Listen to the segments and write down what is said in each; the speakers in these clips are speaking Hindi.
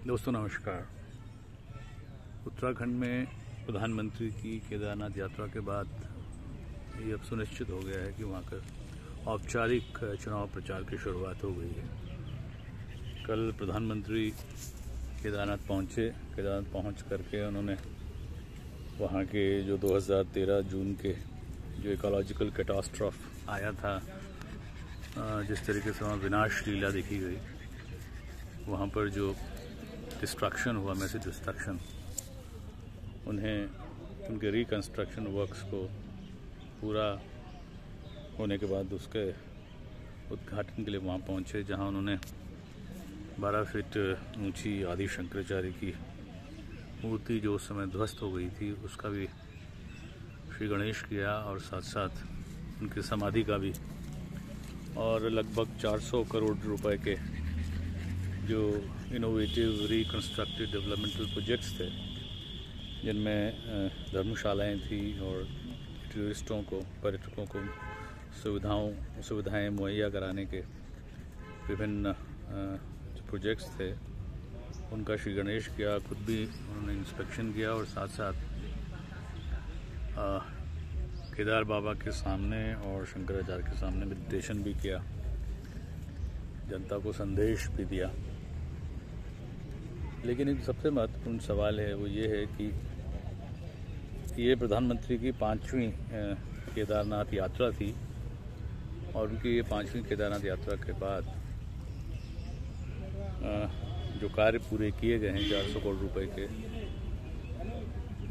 दोस्तों नमस्कार। उत्तराखंड में प्रधानमंत्री की केदारनाथ यात्रा के बाद ये अब सुनिश्चित हो गया है कि वहाँ का औपचारिक चुनाव प्रचार की शुरुआत हो गई है। कल प्रधानमंत्री केदारनाथ पहुँचे। केदारनाथ पहुँच करके उन्होंने वहाँ के जो 2013 जून के जो इकोलॉजिकल कैटास्ट्रॉफ आया था, जिस तरीके से वहाँ विनाश लीला देखी गई, वहाँ पर जो डिस्ट्रक्शन हुआ, मैसिव डिस्ट्रक्शन, उन्हें उनके रिकंस्ट्रक्शन वर्क्स को पूरा होने के बाद उसके उद्घाटन के लिए वहाँ पहुँचे, जहाँ उन्होंने 12 फीट ऊंची आदि शंकराचार्य की मूर्ति जो उस समय ध्वस्त हो गई थी उसका भी श्री गणेश किया और साथ साथ उनकी समाधि का भी, और लगभग 400 करोड़ रुपए के जो इनोवेटिव रिकंस्ट्रक्टेड डेवलपमेंटल प्रोजेक्ट्स थे, जिनमें धर्मशालाएं थी और टूरिस्टों को, पर्यटकों को सुविधाएं मुहैया कराने के विभिन्न जो प्रोजेक्ट्स थे, उनका श्री गणेश किया। खुद भी उन्होंने इंस्पेक्शन किया और साथ साथ केदार बाबा के सामने और शंकराचार्य के सामने मेडिटेशन भी किया, जनता को संदेश भी दिया। लेकिन एक सबसे महत्वपूर्ण सवाल है, वो ये है कि ये प्रधानमंत्री की 5वीं केदारनाथ यात्रा थी और उनकी ये 5वीं केदारनाथ यात्रा के बाद जो कार्य पूरे किए गए हैं 400 करोड़ रुपए के,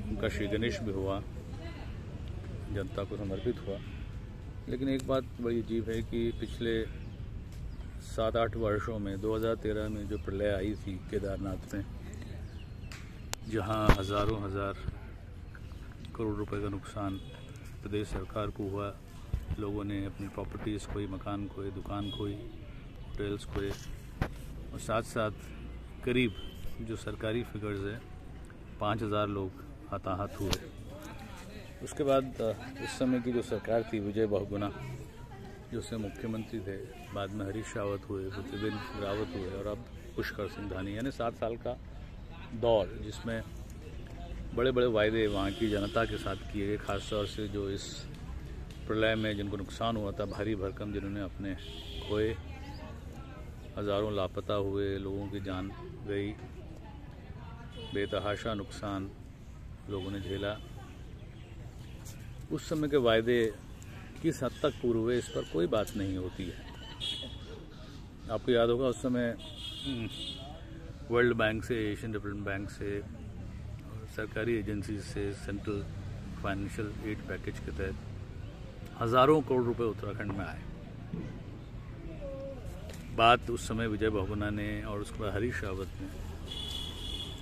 उनका श्री गणेश भी हुआ, जनता को समर्पित हुआ। लेकिन एक बात बड़ी अजीब है कि पिछले 7-8 वर्षों में 2013 में जो प्रलय आई थी केदारनाथ में, जहां हज़ारों करोड़ रुपए का नुकसान प्रदेश सरकार को हुआ, लोगों ने अपनी प्रॉपर्टीज़ खोई, मकान खोए, दुकान खोई, होटल्स खोए, और साथ साथ करीब जो सरकारी फिगर्स है 5000 लोग हताहत हुए। उसके बाद उस समय की जो सरकार थी, विजय बहुगुणा जो से मुख्यमंत्री थे, बाद में हरीश रावत हुए, त्रिवेंद्र रावत हुए और अब पुष्कर सिंह धामी, यानी 7 साल का दौर, जिसमें बड़े बड़े वायदे वहाँ की जनता के साथ किए गए, खासतौर से जो इस प्रलय में जिनको नुकसान हुआ था भारी भरकम, जिन्होंने अपने खोए, हज़ारों लापता हुए, लोगों की जान गई, बेतहाशा नुकसान लोगों ने झेला। उस समय के वायदे किस हद तक पूरे हुए, इस पर कोई बात नहीं होती है। आपको याद होगा उस समय वर्ल्ड बैंक से, एशियन डेवलपमेंट बैंक से, सरकारी एजेंसी से सेंट्रल फाइनेंशियल एड पैकेज के तहत हज़ारों करोड़ रुपए उत्तराखंड में आए। बात उस समय विजय बहुगुणा ने और उसके बाद हरीश रावत ने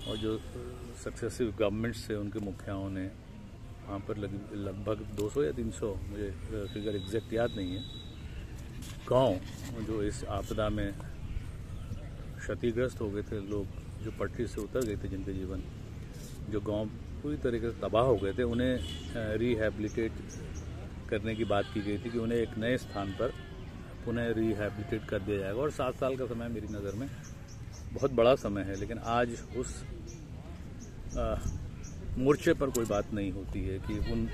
और जो सक्सेसिव गवर्नमेंट्स से उनके मुखियाओं ने वहाँ पर लगभग 200 या 300, मुझे फिगर एग्जैक्ट याद नहीं है, गांव जो इस आपदा में क्षतिग्रस्त हो गए थे, लोग जो पटरी से उतर गए थे, जिनके जीवन, जो गांव पूरी तरीके से तबाह हो गए थे, उन्हें रिहैबिलिटेट करने की बात की गई थी कि उन्हें एक नए स्थान पर पुनः रिहैबिलिटेट कर दिया जाएगा। और 7 साल का समय मेरी नज़र में बहुत बड़ा समय है, लेकिन आज उस मोर्चे पर कोई बात नहीं होती है कि उन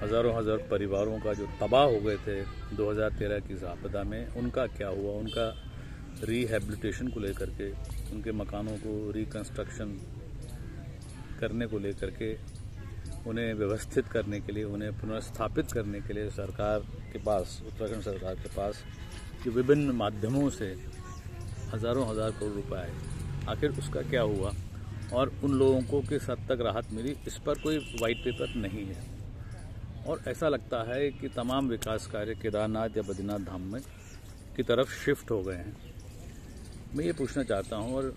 हज़ारों परिवारों का जो तबाह हो गए थे 2013 की इस आपदा में, उनका क्या हुआ, उनका रिहैबिलिटेशन को लेकर के, उनके मकानों को रिकंस्ट्रक्शन करने को लेकर के, उन्हें व्यवस्थित करने के लिए, उन्हें पुनर्स्थापित करने के लिए सरकार के पास, उत्तराखंड सरकार के पास जो विभिन्न माध्यमों से हज़ारों करोड़ रुपए आए, आखिर उसका क्या हुआ और उन लोगों को किस हद तक राहत मिली, इस पर कोई वाइट पेपर नहीं है। और ऐसा लगता है कि तमाम विकास कार्य केदारनाथ या बद्रीनाथ धाम में की तरफ शिफ्ट हो गए हैं। मैं ये पूछना चाहता हूँ, और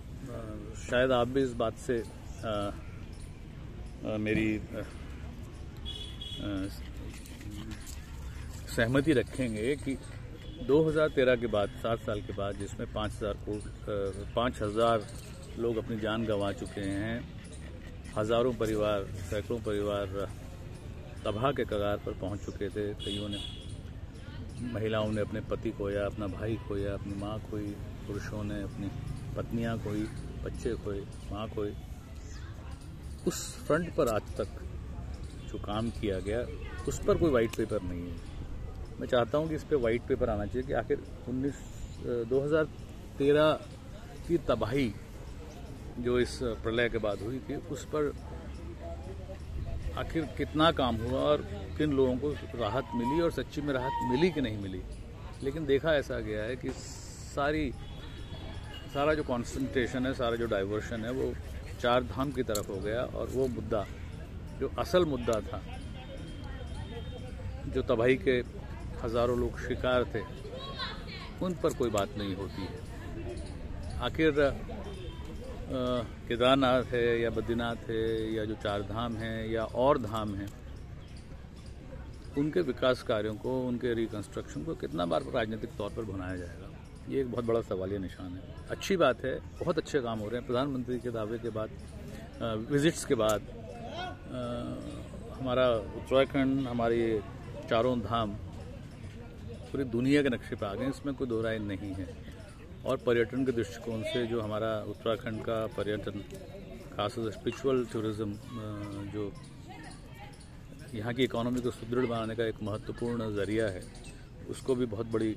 शायद आप भी इस बात से मेरी सहमति रखेंगे कि 2013 के बाद, 7 साल के बाद, जिसमें 5000 लोग अपनी जान गंवा चुके हैं, हज़ारों परिवार, सैकड़ों परिवार तबाह के कगार पर पहुंच चुके थे, कईयों ने, महिलाओं ने अपने पति खोया, अपना भाई खोया, अपनी माँ खोई, पुरुषों ने अपनी पत्नियां खोई, बच्चे खोए, माँ खोए। उस फ्रंट पर आज तक जो काम किया गया उस पर कोई वाइट पेपर नहीं है। मैं चाहता हूँ कि इस पर वाइट पेपर आना चाहिए कि आखिर 2013 की तबाही जो इस प्रलय के बाद हुई थी उस पर आखिर कितना काम हुआ और किन लोगों को राहत मिली और सच्ची में राहत मिली कि नहीं मिली। लेकिन देखा ऐसा गया है कि सारा जो कॉन्सेंट्रेशन है, सारा जो डाइवर्शन है वो चार धाम की तरफ हो गया और वो मुद्दा जो असल मुद्दा था, जो तबाही के हज़ारों लोग शिकार थे, उन पर कोई बात नहीं होती है। आखिर केदारनाथ है या बद्रीनाथ है या जो चार धाम हैं या और धाम हैं, उनके विकास कार्यों को, उनके रिकंस्ट्रक्शन को कितना बार राजनीतिक तौर पर भुनाया जाएगा, ये एक बहुत बड़ा सवालिया निशान है। अच्छी बात है, बहुत अच्छे काम हो रहे हैं। प्रधानमंत्री के दावे के बाद, विजिट्स के बाद हमारा उत्तराखंड, हमारे चारों धाम पूरी दुनिया के नक्शे पर आ गए, इसमें कोई दो राय नहीं है। और पर्यटन के दृष्टिकोण से जो हमारा उत्तराखंड का पर्यटन, खासकर स्पिरिचुअल टूरिज्म, जो यहाँ की इकोनॉमी को सुदृढ़ बनाने का एक महत्वपूर्ण ज़रिया है, उसको भी बहुत बड़ी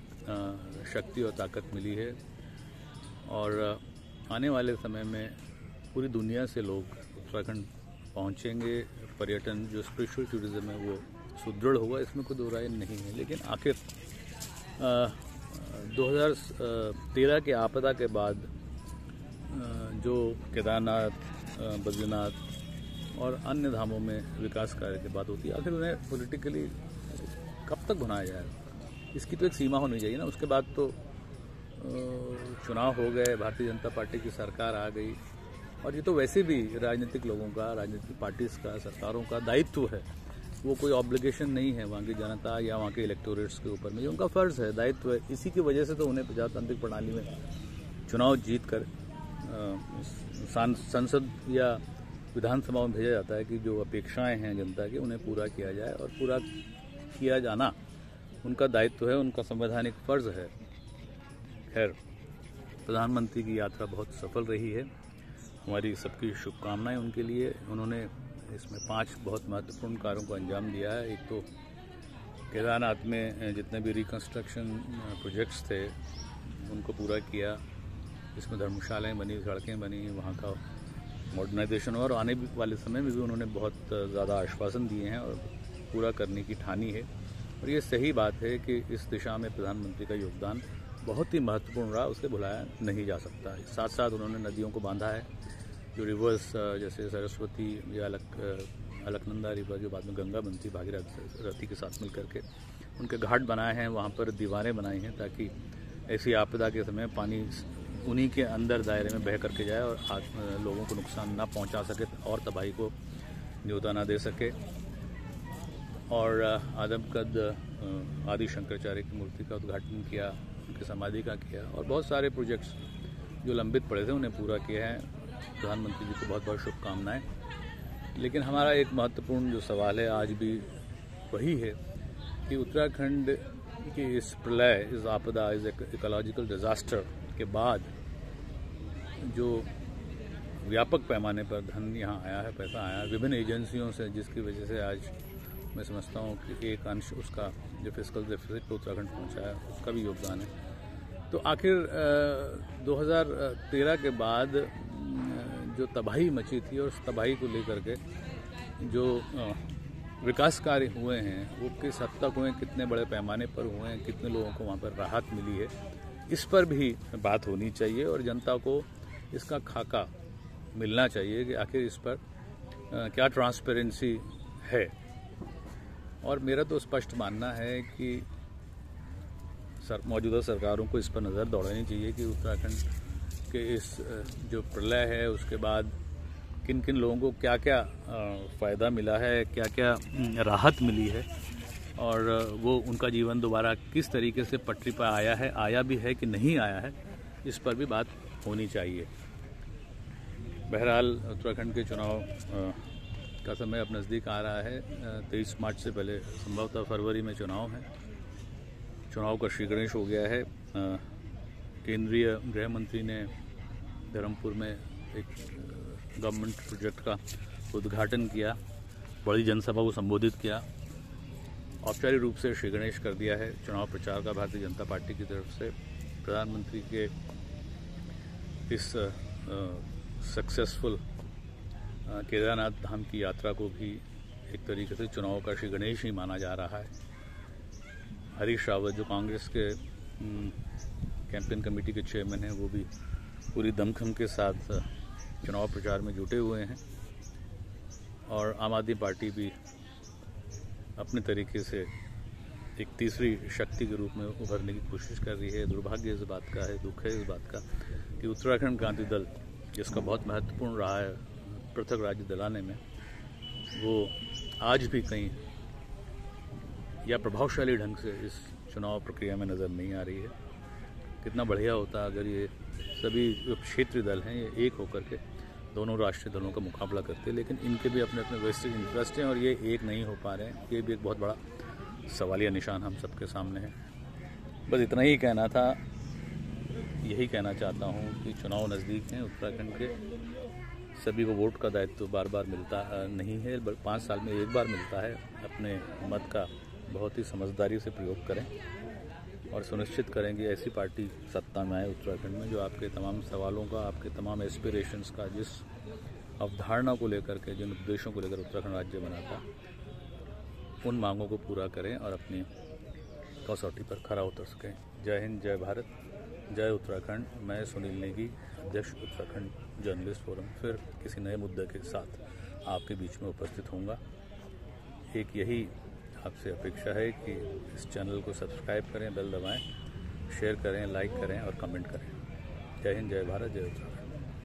शक्ति और ताकत मिली है। और आने वाले समय में पूरी दुनिया से लोग उत्तराखंड पहुँचेंगे। पर्यटन जो स्पिरिचुअल टूरिज्म है वो सुदृढ़ होगा, इसमें कोई दो राय नहीं है। लेकिन आखिर 2013 के आपदा के बाद जो केदारनाथ, बद्रीनाथ और अन्य धामों में विकास कार्य की बात होती है, आखिर उन्हें पॉलिटिकली कब तक भुनाया जाएगा, इसकी तो एक सीमा होनी चाहिए ना। उसके बाद तो चुनाव हो गए, भारतीय जनता पार्टी की सरकार आ गई, और ये तो वैसे भी राजनीतिक लोगों का, राजनीतिक पार्टीज का, सरकारों का दायित्व है। वो कोई ऑब्लिगेशन नहीं है वहाँ की जनता या वहाँ के इलेक्टोरेट्स के ऊपर में, ये उनका फ़र्ज़ है, दायित्व है। इसी की वजह से तो उन्हें प्रजातांत्रिक प्रणाली में चुनाव जीत कर संसद या विधानसभा में भेजा जाता है कि जो अपेक्षाएं हैं जनता की उन्हें पूरा किया जाए, और पूरा किया जाना उनका दायित्व है, उनका संवैधानिक फ़र्ज़ है। खैर, प्रधानमंत्री की यात्रा बहुत सफल रही है, हमारी सबकी शुभकामनाएं उनके लिए। उन्होंने इसमें 5 बहुत महत्वपूर्ण कार्यों को अंजाम दिया है। एक तो केदारनाथ में जितने भी रिकंस्ट्रक्शन प्रोजेक्ट्स थे उनको पूरा किया, इसमें धर्मशालाएं बनी, सड़कें बनी, वहाँ का मॉडर्नाइजेशन हुआ, और आने वाले समय में भी उन्होंने बहुत ज़्यादा आश्वासन दिए हैं और पूरा करने की ठानी है। और ये सही बात है कि इस दिशा में प्रधानमंत्री का योगदान बहुत ही महत्वपूर्ण रहा, उसे भुलाया नहीं जा सकता। साथ साथ उन्होंने नदियों को बांधा है, जो रिवर्स जैसे सरस्वती या अलकनंदा रिवर जो बाद में गंगा बनती, भागीरथी के साथ मिलकर के उनके घाट बनाए हैं, वहाँ पर दीवारें बनाई हैं ताकि ऐसी आपदा के समय पानी उन्हीं के अंदर दायरे में बह करके जाए और लोगों को नुकसान ना पहुँचा सके और तबाही को न्योता ना दे सके। और आदमकद आदि शंकराचार्य की मूर्ति का उद्घाटन किया, उनकी समाधि का किया, और बहुत सारे प्रोजेक्ट्स जो लंबित पड़े थे उन्हें पूरा किया है। प्रधानमंत्री जी को बहुत बहुत शुभकामनाएं। लेकिन हमारा एक महत्वपूर्ण जो सवाल है आज भी वही है कि उत्तराखंड की इस प्रलय, इस आपदा, इस इकोलॉजिकल डिज़ास्टर के बाद जो व्यापक पैमाने पर धन यहाँ आया है, पैसा आया है विभिन्न एजेंसियों से, जिसकी वजह से आज मैं समझता हूँ कि एक अंश उसका जो फिस्कल डेफिसिट पर उत्तराखंड पहुँचा है उसका भी योगदान है। तो आखिर 2013 के बाद जो तबाही मची थी और उस तबाही को लेकर के जो विकास कार्य हुए हैं वो किस हद तक हुए, कितने बड़े पैमाने पर हुए हैं, कितने लोगों को वहाँ पर राहत मिली है, इस पर भी बात होनी चाहिए। और जनता को इसका खाका मिलना चाहिए कि आखिर इस पर क्या ट्रांसपेरेंसी है। और मेरा तो स्पष्ट मानना है कि मौजूदा सरकारों को इस पर नज़र दौड़ानी चाहिए कि उत्तराखंड के इस जो प्रलय है उसके बाद किन किन लोगों को क्या क्या फ़ायदा मिला है, क्या क्या राहत मिली है, और वो उनका जीवन दोबारा किस तरीके से पटरी पर आया भी है कि नहीं आया है, इस पर भी बात होनी चाहिए। बहरहाल उत्तराखंड के चुनाव का समय अब नज़दीक आ रहा है। 23 मार्च से पहले संभवतः फरवरी में चुनाव है। चुनाव का श्री गणेश हो गया है। केंद्रीय गृह मंत्री ने धर्मपुर में एक गवर्नमेंट प्रोजेक्ट का उद्घाटन किया, बड़ी जनसभा को संबोधित किया। औपचारिक रूप से श्री गणेश कर दिया है चुनाव प्रचार का भारतीय जनता पार्टी की तरफ से। प्रधानमंत्री के इस सक्सेसफुल केदारनाथ धाम की यात्रा को भी एक तरीके से चुनाव का श्री गणेश ही माना जा रहा है। हरीश रावत जो कांग्रेस के कैंपेन कमेटी के चेयरमैन हैं, वो भी पूरी दमखम के साथ चुनाव प्रचार में जुटे हुए हैं और आम आदमी पार्टी भी अपने तरीके से एक तीसरी शक्ति के रूप में उभरने की कोशिश कर रही है। दुर्भाग्य इस बात का है, दुख है इस बात का कि उत्तराखंड क्रांति दल, जिसका बहुत महत्वपूर्ण रहा है पृथक राज्य दिलाने में, वो आज भी कहीं या प्रभावशाली ढंग से इस चुनाव प्रक्रिया में नज़र नहीं आ रही है। कितना बढ़िया होता अगर ये सभी जो क्षेत्रीय दल हैं ये एक होकर के दोनों राष्ट्रीय दलों का मुकाबला करते हैं, लेकिन इनके भी अपने अपने वेस्टेड इंटरेस्ट हैं और ये एक नहीं हो पा रहे हैं। ये भी एक बहुत बड़ा सवालिया निशान हम सबके सामने है। बस इतना ही कहना था। यही कहना चाहता हूँ कि चुनाव नज़दीक हैं उत्तराखंड के, सभी को वोट का दायित्व बार बार मिलता नहीं है, 5 साल में एक बार मिलता है। अपने मत का बहुत ही समझदारी से प्रयोग करें और सुनिश्चित करें कि ऐसी पार्टी सत्ता में आए उत्तराखंड में जो आपके तमाम सवालों का, आपके तमाम एस्पिरेशंस का, जिस अवधारणा को लेकर के, जिन उद्देश्यों को लेकर उत्तराखंड राज्य बना था, उन मांगों को पूरा करें और अपनी कसौटी पर खरा उतर सकें। जय हिंद, जय भारत, जय उत्तराखंड। मैं सुनील नेगी, अध्यक्ष उत्तराखंड जर्नलिस्ट फोरम, फिर किसी नए मुद्दे के साथ आपके बीच में उपस्थित होऊंगा। एक यही आपसे अपेक्षा है कि इस चैनल को सब्सक्राइब करें, बेल दबाएं, शेयर करें, लाइक करें और कमेंट करें। जय हिंद, जय भारत, जय उत्तराखंड।